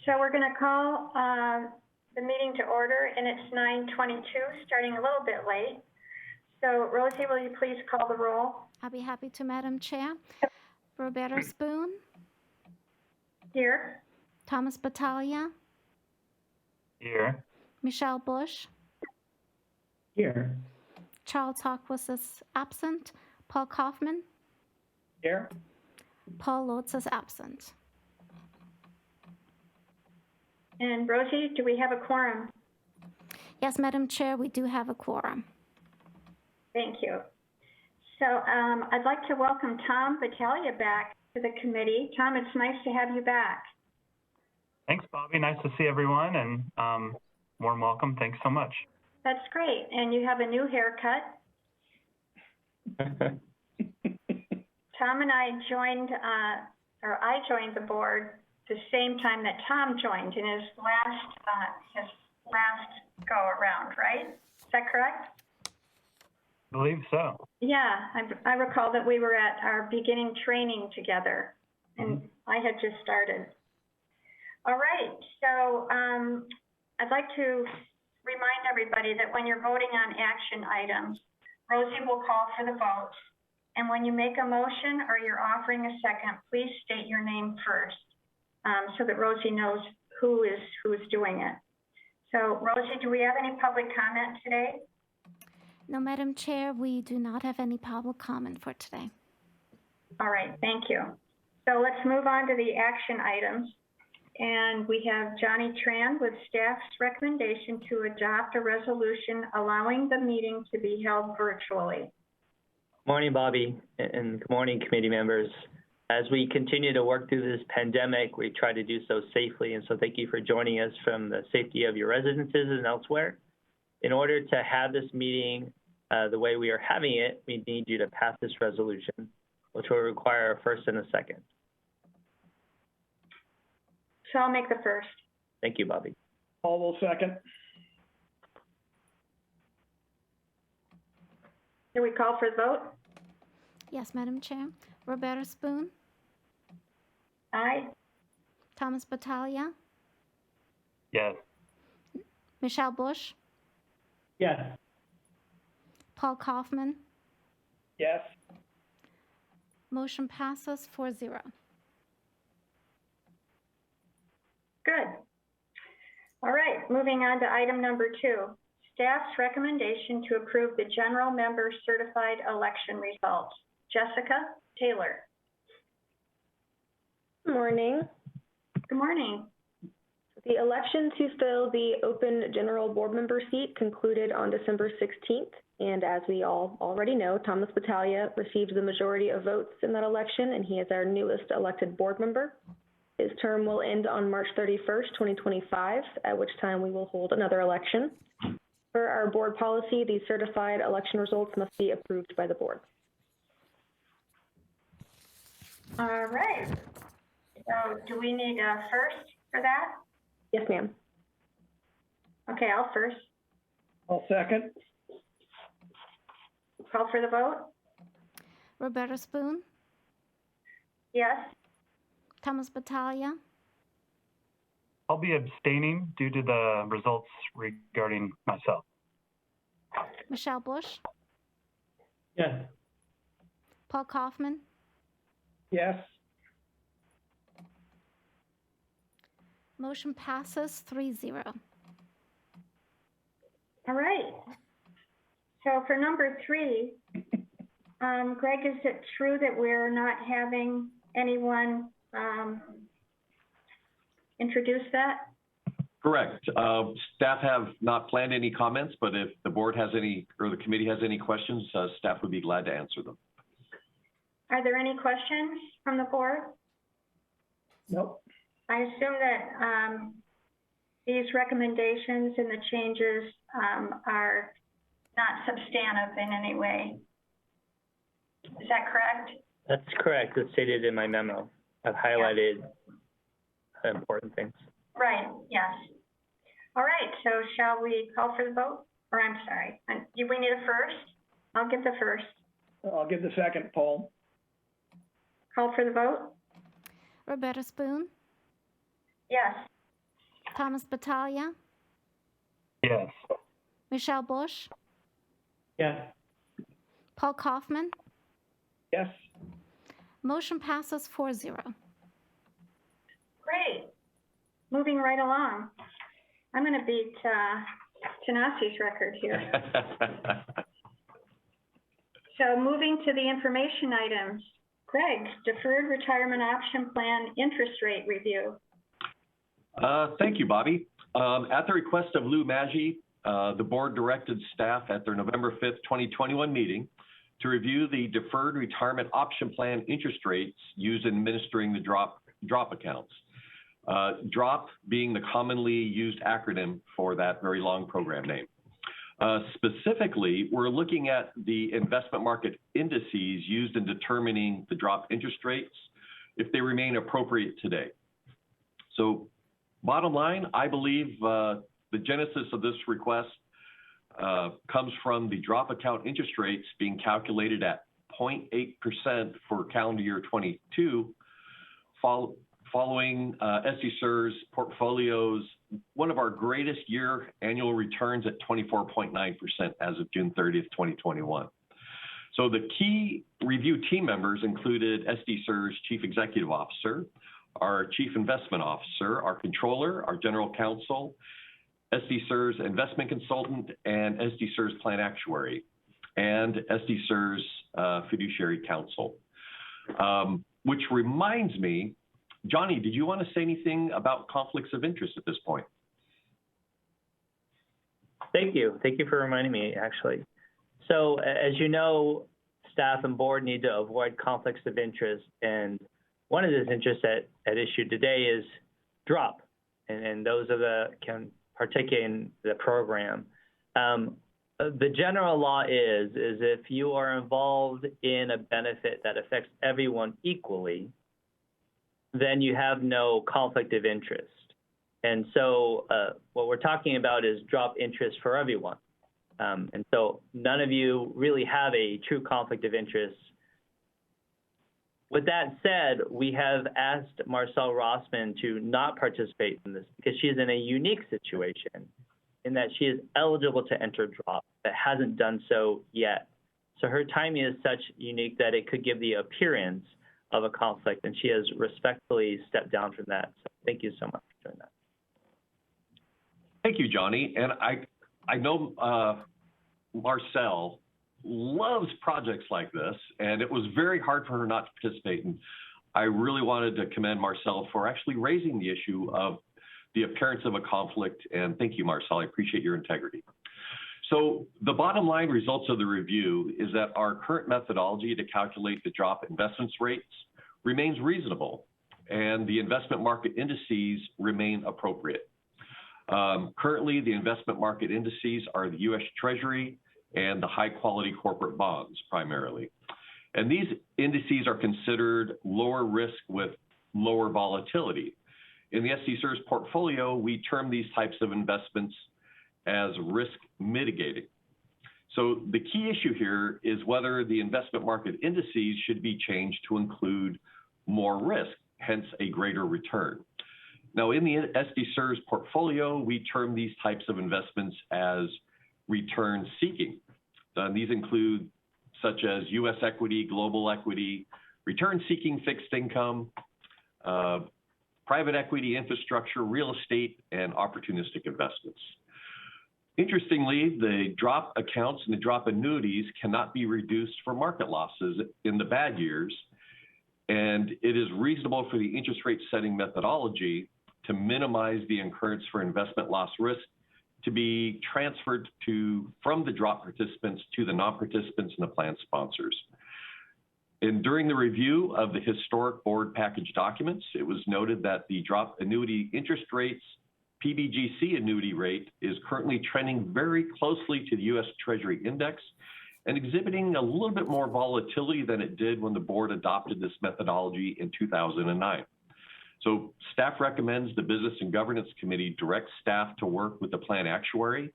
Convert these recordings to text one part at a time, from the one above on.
So we're going to call the meeting to order, and it's 9:22, starting a little bit late. So Rosie, will you please call the roll? I'll be happy to, Madam Chair. Roberta Spoon. Here. Thomas Battaglia. Here. Michelle Bush. Here. Charles Hawkins is absent. Paul Kaufman. Here. Paul Lotz is absent. And Rosie, do we have a quorum? Yes, Madam Chair, we do have a quorum. Thank you. So I'd like to welcome Tom Battaglia back to the committee. Tom, it's nice to have you back. Thanks, Bobby. Nice to see everyone, and warm welcome. Thanks so much. That's great. And you have a new haircut. Tom and I joined, I joined the board the same time that Tom joined in his last go around, right? Is that correct? I believe so. Yeah, I recall that we were at our beginning training together, and I had just started. All right, so I'd like to remind everybody that when you're voting on action items, Rosie will call for the vote. And when you make a motion or you're offering a second, please state your name first so that Rosie knows who's doing it. So Rosie, do we have any public comment today? No, Madam Chair, we do not have any public comment for today. All right, thank you. So let's move on to the action items. And we have Johnny Tran with staff's recommendation to adopt a resolution allowing the meeting to be held virtually. Morning, Bobby, and good morning, committee members. As we continue to work through this pandemic, we try to do so safely, and so thank you for joining us from the safety of your residences and elsewhere. In order to have this meeting the way we are having it, we need you to pass this resolution, which will require a first and a second. So I'll make the first. Thank you, Bobby. Paul will second. Do we call for the vote? Yes, Madam Chair. Roberta Spoon. Aye. Thomas Battaglia. Yes. Michelle Bush. Yes. Paul Kaufman. Yes. Motion passes 4-0. Good. All right, moving on to item number 2. Staff's recommendation to approve the general member certified election results. Jessica Taylor. Good morning. Good morning. The election to fill the open general board member seat concluded on December 16th. And as we all already know, Thomas Battaglia received the majority of votes in that election, and he is our newest elected board member. His term will end on March 31st, 2025, at which time we will hold another election. Per our board policy, the certified election results must be approved by the board. All right. So do we need a first for that? Yes, ma'am. Okay, I'll first. I'll second. Call for the vote? Roberta Spoon. Yes. Thomas Battaglia. I'll be abstaining due to the results regarding myself. Michelle Bush. Yes. Paul Kaufman. Yes. Motion passes 3-0. All right. So for number 3, Greg, is it true that we're not having anyone introduce that? Correct. Staff have not planned any comments, but if the board has any, or the committee has any questions, staff would be glad to answer them. Are there any questions from the board? Nope. I assume that these recommendations and the changes are not substantive in any way. Is that correct? That's correct. It's stated in my memo. I've highlighted important things. Right, yes. All right, so shall we call for the vote? Or I'm sorry, do we need a first? I'll give the first. I'll give the second, Paul. Call for the vote? Roberta Spoon. Yes. Thomas Battaglia, Yes. Michelle Bush, Yes. Paul Kaufman. Yes. Motion passes 4-0. Great. Moving right along. I'm going to beat Tanasi's record here. So moving to the information items. Greg, deferred retirement option plan interest rate review. Thank you, Bobby. At the request of Lou Maggi, the board directed staff at their November 5th, 2021 meeting to review the deferred retirement option plan interest rates used in administering the drop accounts. DROP being the commonly used acronym for that very long program name. Specifically, we're looking at the investment market indices used in determining the drop interest rates if they remain appropriate today. So bottom line, I believe the genesis of this request comes from the drop account interest rates being calculated at 0.8% for calendar year 22, following SDCERS portfolios, one of our greatest year annual returns at 24.9% as of June 30th, 2021. So the key review team members included SDCERS Chief Executive Officer, our Chief Investment Officer, our Controller, our General Counsel, SDCERS Investment Consultant, and SDCERS Plan Actuary, and SDCERS Fiduciary Counsel. Which reminds me, Johnny, did you want to say anything about conflicts of interest at this point? Thank you. Thank you for reminding me, actually. So as you know, staff and board need to avoid conflicts of interest. And one of those interests at issue today is DROP. And those of the can partake in the program. The general law is if you are involved in a benefit that affects everyone equally, then you have no conflict of interest. And so what we're talking about is drop interest for everyone. And so none of you really have a true conflict of interest. With that said, we have asked Marcel Rossman to not participate in this because she is in a unique situation in that she is eligible to enter drop but hasn't done so yet. So her timing is such unique that it could give the appearance of a conflict, and she has respectfully stepped down from that. So thank you so much for doing that. Thank you, Johnny. And I know Marcel loves projects like this, and it was very hard for her not to participate. And I really wanted to commend Marcel for actually raising the issue of the appearance of a conflict. And thank you, Marcel. I appreciate your integrity. So the bottom line results of the review is that our current methodology to calculate the drop investments rates remains reasonable, and the investment market indices remain appropriate. Currently, the investment market indices are the U.S. Treasury and the high-quality corporate bonds primarily. And these indices are considered lower risk with lower volatility. In the SDCERS portfolio, we term these types of investments as risk mitigating. So the key issue here is whether the investment market indices should be changed to include more risk, hence a greater return. Now, in the SDCERS portfolio, we term these types of investments as return seeking. These include such as U.S. equity, global equity, return seeking fixed income, private equity, infrastructure, real estate, and opportunistic investments. Interestingly, the drop accounts and the drop annuities cannot be reduced for market losses in the bad years, and it is reasonable for the interest rate setting methodology to minimize the incurrence for investment loss risk to be transferred from the drop participants to the non-participants and the plan sponsors. And during the review of the historic board package documents, it was noted that the drop annuity interest rates PBGC annuity rate is currently trending very closely to the U.S. Treasury Index and exhibiting a little bit more volatility than it did when the board adopted this methodology in 2009. So staff recommends the Business and Governance Committee direct staff to work with the plan actuary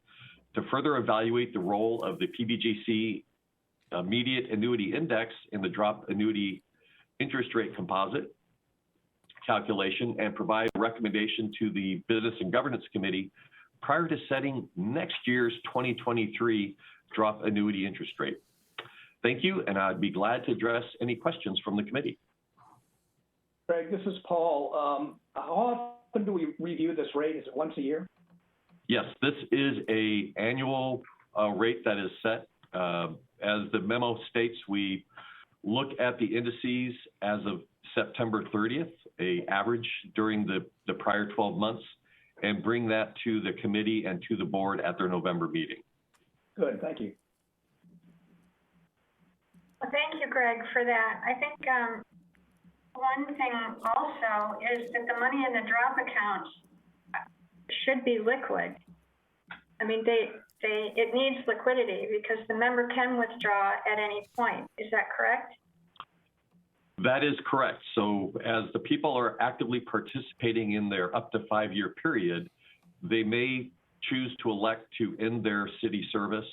to further evaluate the role of the PBGC immediate annuity index in the drop annuity interest rate composite, calculation and provide a recommendation to the Business and Governance Committee prior to setting next year's 2023 drop annuity interest rate. Thank you, and I'd be glad to address any questions from the committee. Greg, this is Paul. How often do we review this rate? Is it once a year? Yes, this is an annual rate that is set. As the memo states, we look at the indices as of September 30th, a average during the prior 12 months, and bring that to the committee and to the board at their November meeting. Good, thank you. Well, thank you, Greg, for that. I think one thing also is that the money in the drop accounts should be liquid. I mean, it needs liquidity because the member can withdraw at any point. Is that correct? That is correct. So as the people are actively participating in their up to 5-year period, they may choose to elect to end their city service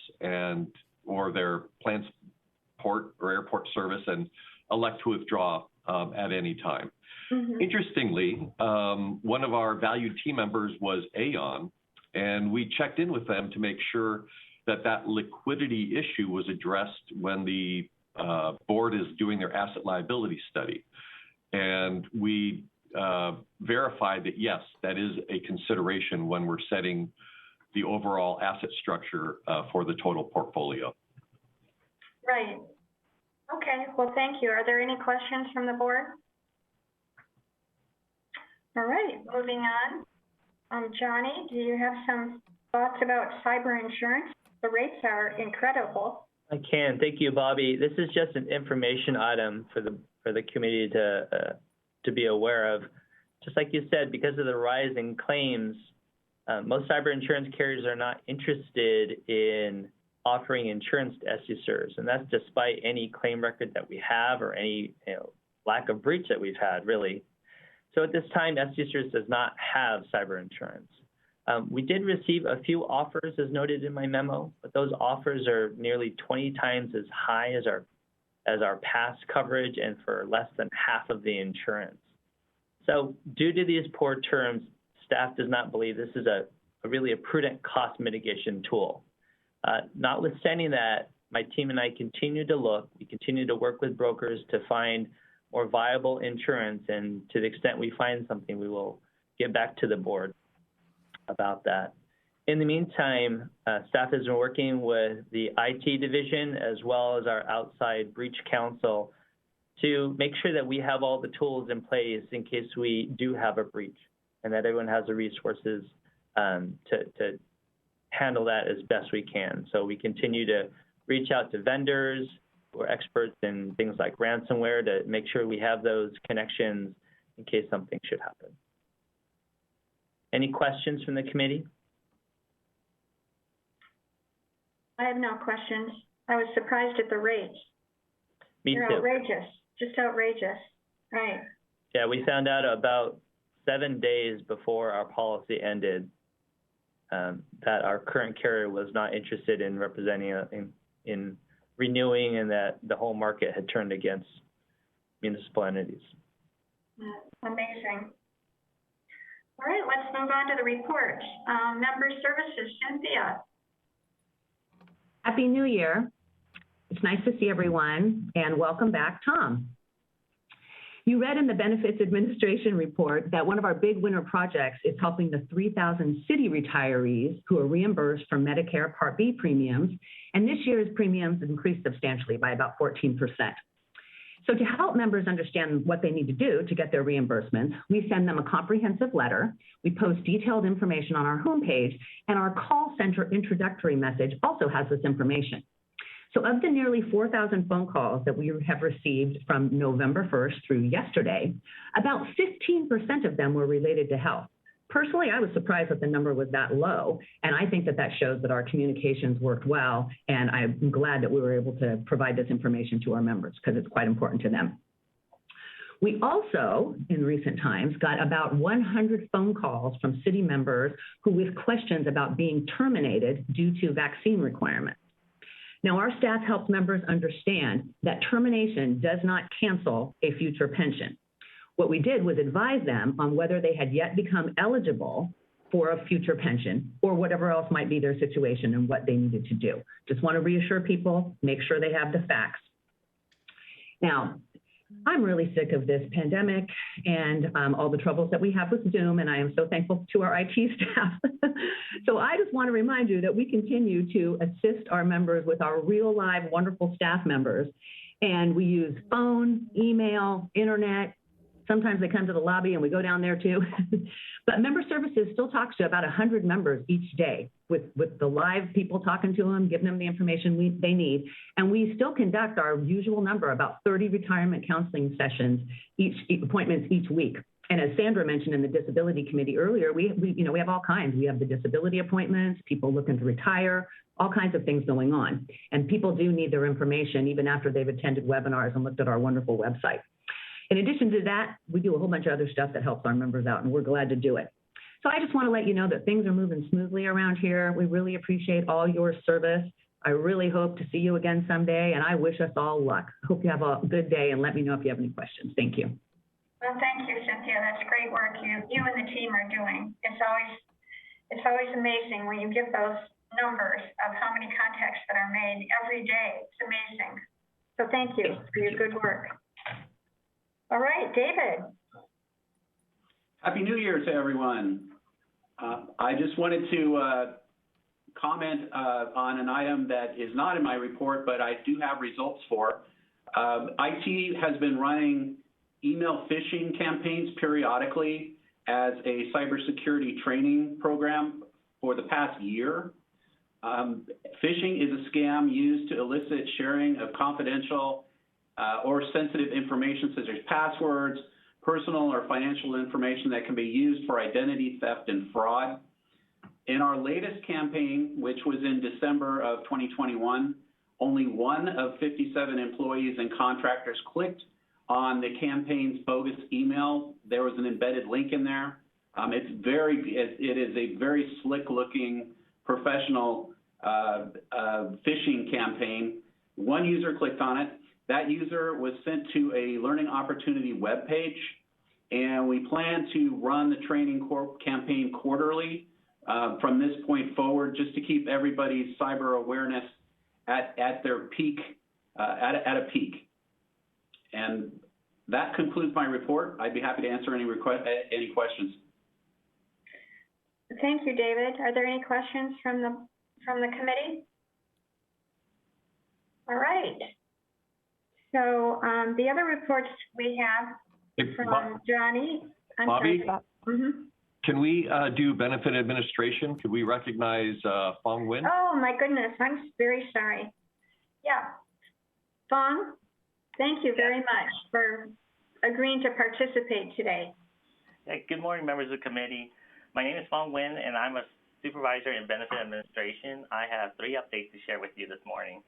or their transport or airport service and elect to withdraw at any time. Mm-hmm. Interestingly, one of our valued team members was Aon, and we checked in with them to make sure that that liquidity issue was addressed when the board is doing their asset liability study. And we verified that, yes, that is a consideration when we're setting the overall asset structure for the total portfolio. Right. Okay, well, thank you. Are there any questions from the board? All right, moving on. Johnny, do you have some thoughts about cyber insurance? The rates are incredible. I can. Thank you, Bobby. This is just an information item for the committee to be aware of. Just like you said, because of the rise in claims, most cyber insurance carriers are not interested in offering insurance to SDCERS, and that's despite any claim record that we have or any lack of breach that we've had, really. So at this time, SDCERS does not have cyber insurance. We did receive a few offers, as noted in my memo, but those offers are nearly 20 times as high as our past coverage and for less than half of the insurance. So due to these poor terms, staff does not believe this is really a prudent cost mitigation tool. Notwithstanding that, my team and I continue to look. We continue to work with brokers to find more viable insurance, and to the extent we find something, we will get back to the board about that. In the meantime, staff has been working with the IT division as well as our outside breach counsel to make sure that we have all the tools in place in case we do have a breach, and that everyone has the resources to handle that as best we can. So we continue to reach out to vendors who are experts in things like ransomware to make sure we have those connections in case something should happen. Any questions from the committee? I have no questions. I was surprised at the rates. Me too. They're outrageous, just outrageous. Right. Yeah, we found out about 7 days before our policy ended that our current carrier was not interested in representing in renewing, and that the whole market had turned against municipal entities. Amazing. All right, let's move on to the report. Member services, Cynthia. Happy New Year. It's nice to see everyone, and welcome back, Tom. You read in the Benefits Administration report that one of our big winter projects is helping the 3,000 city retirees who are reimbursed for Medicare Part B premiums, and this year's premiums increased substantially by about 14%. So to help members understand what they need to do to get their reimbursements, we send them a comprehensive letter, we post detailed information on our homepage, and our call center introductory message also has this information. So of the nearly 4,000 phone calls that we have received from November 1st through yesterday, about 15% of them were related to health. Personally, I was surprised that the number was that low, and I think that that shows that our communications worked well, and I'm glad that we were able to provide this information to our members because it's quite important to them. We also, in recent times, got about 100 phone calls from city members who with questions about being terminated due to vaccine requirements. Now, our staff helps members understand that termination does not cancel a future pension. What we did was advise them on whether they had yet become eligible for a future pension or whatever else might be their situation and what they needed to do. Just want to reassure people, make sure they have the facts. Now, I'm really sick of this pandemic and all the troubles that we have with Zoom, and I am so thankful to our IT staff. So I just want to remind you that we continue to assist our members with our real live wonderful staff members, and we use phone, email, internet. Sometimes they come to the lobby and we go down there too. But member services still talks to about 100 members each day with the live people talking to them, giving them the information they need. And we still conduct our usual number, about 30 retirement counseling sessions, appointments each week. And as Sandra mentioned in the disability committee earlier, we have all kinds. We have the disability appointments, people looking to retire, all kinds of things going on. And people do need their information even after they've attended webinars and looked at our wonderful website. In addition to that, we do a whole bunch of other stuff that helps our members out, and we're glad to do it. So I just want to let you know that things are moving smoothly around here. We really appreciate all your service. I really hope to see you again someday, and I wish us all luck. Hope you have a good day, and let me know if you have any questions. Thank you. Well, thank you, Cynthia. That's great work you and the team are doing. It's always amazing when you get those numbers of how many contacts that are made every day. It's amazing. So thank you for your good work. All right, David. Happy New Year to everyone. I just wanted to comment on an item that is not in my report, but I do have results for. IT has been running email phishing campaigns periodically as a cybersecurity training program for the past year. Phishing is a scam used to elicit sharing of confidential or sensitive information such as passwords, personal or financial information that can be used for identity theft and fraud. In our latest campaign, which was in December of 2021, only 1 of 57 employees and contractors clicked on the campaign's bogus email. There was an embedded link in there. It is a very slick-looking, professional phishing campaign. 1 user clicked on it. That user was sent to a learning opportunity webpage, and we plan to run the training campaign quarterly from this point forward, just to keep everybody's cyber awareness at their peak, at a peak. And that concludes my report. I'd be happy to answer any questions. Thank you, David. Are there any questions from the committee? All right. So the other reports we have from Johnny. Bobby, Mm-hmm. Can we do benefit administration? Could we recognize Fong Nguyen? Oh, my goodness. I'm very sorry. Yeah. Fong, thank you very much for agreeing to participate today. Hey, good morning, members of the committee. My name is Fong Nguyen, and I'm a supervisor in benefit administration. I have 3 updates to share with you this morning.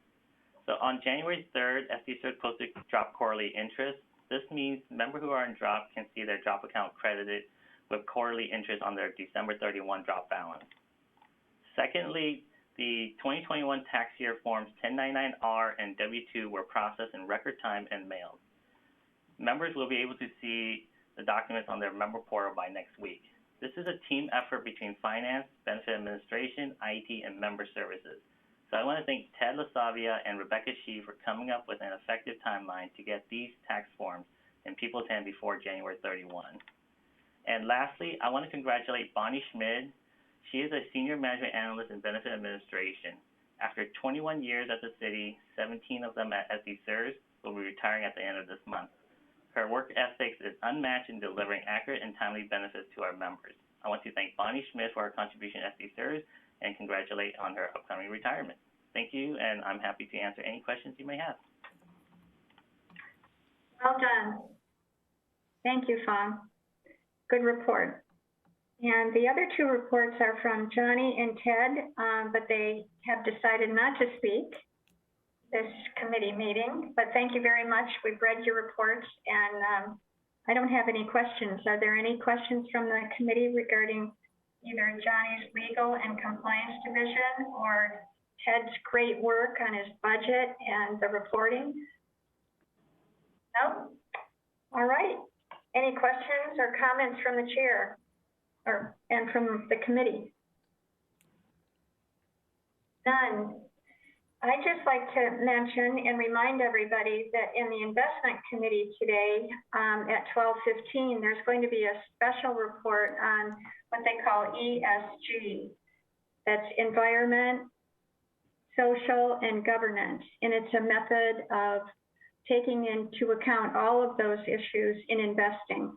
So on January 3rd, SDCERS posted drop quarterly interest. This means members who are in drop can see their drop account credited with quarterly interest on their December 31 drop balance. Secondly, the 2021 tax year forms 1099-R and W-2 were processed in record time and mailed. Members will be able to see the documents on their member portal by next week. This is a team effort between finance, benefit administration, IT, and member services. So I want to thank Ted Lasavia and Rebecca Shee for coming up with an effective timeline to get these tax forms in people's hands before January 31. And lastly, I want to congratulate Bonnie Schmid. She is a senior management analyst in benefit administration. After 21 years at the city, 17 of them at SDCERS, will be retiring at the end of this month. Her work ethics is unmatched in delivering accurate and timely benefits to our members. I want to thank Bonnie Schmid for her contribution at SDCERS and congratulate on her upcoming retirement. Thank you, and I'm happy to answer any questions you may have. Well done. Thank you, Fong. Good report. And the other 2 reports are from Johnny and Ted, but they have decided not to speak this committee meeting. But thank you very much. We've read your reports, and I don't have any questions. Are there any questions from the committee regarding either Johnny's legal and compliance division or Ted's great work on his budget and the reporting? No? All right. Any questions or comments from the chair and from the committee? None. I'd just like to mention and remind everybody that in the investment committee today at 12:15, there's going to be a special report on what they call ESG. That's environment, social, and governance. And it's a method of taking into account all of those issues in investing.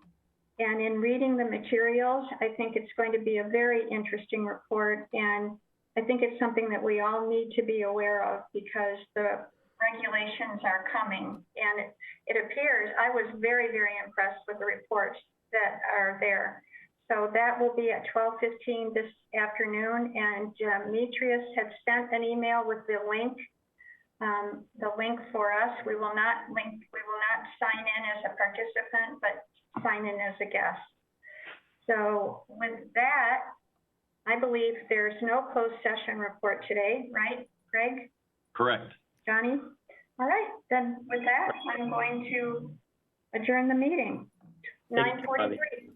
And in reading the materials, I think it's going to be a very interesting report. And I think it's something that we all need to be aware of because the regulations are coming. And it appears, I was very, very impressed with the reports that are there. So that will be at 12:15 this afternoon. And Demetrius had sent an email with the link for us. We will not sign in as a participant, but sign in as a guest. So with that, I believe there's no closed session report today, right, Greg? Correct. Johnny? All right, then with that, I'm going to adjourn the meeting. 9:43.